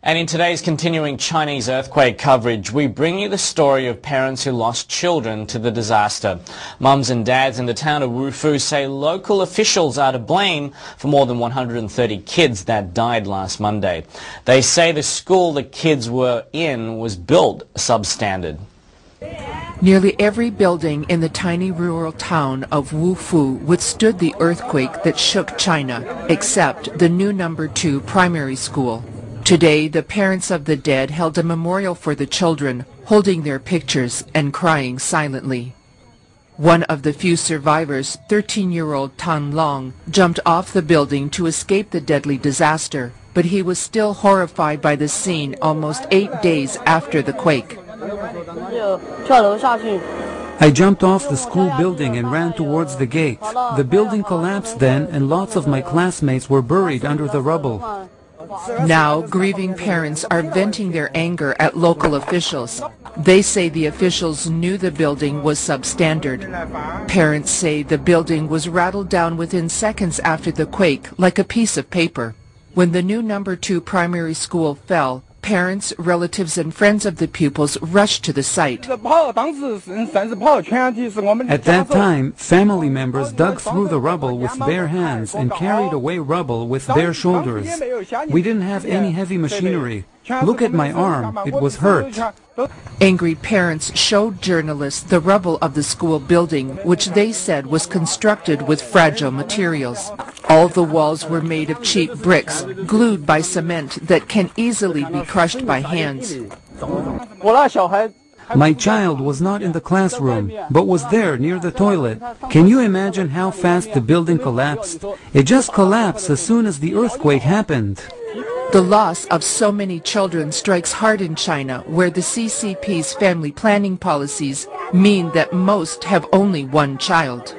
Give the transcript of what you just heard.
And in today's continuing Chinese earthquake coverage, we bring you the story of parents who lost children to the disaster. Mums and dads in the town of Wufu say local officials are to blame for more than 130 kids that died last Monday. They say the school the kids were in was built substandard. Nearly every building in the tiny rural town of Wufu withstood the earthquake that shook China, except the new No. 2 primary school. Today, the parents of the dead held a memorial for the children, holding their pictures and crying silently. One of the few survivors, 13-year-old Tan Long, jumped off the building to escape the deadly disaster, but he was still horrified by the scene almost 8 days after the quake. I jumped off the school building and ran towards the gate. The building collapsed then, and lots of my classmates were buried under the rubble. Now, grieving parents are venting their anger at local officials. They say the officials knew the building was substandard. Parents say the building was rattled down within seconds after the quake, like a piece of paper. When the new No. 2 primary school fell, parents, relatives, and friends of the pupils rushed to the site. At that time, family members dug through the rubble with bare hands and carried away rubble with bare shoulders. We didn't have any heavy machinery. Look at my arm, it was hurt. Angry parents showed journalists the rubble of the school building, which they said was constructed with fragile materials. All the walls were made of cheap bricks, glued by cement that can easily be crushed by hands. My child was not in the classroom, but was there near the toilet. Can you imagine how fast the building collapsed? It just collapsed as soon as the earthquake happened. The loss of so many children strikes hard in China, where the CCP's family planning policies mean that most have only one child.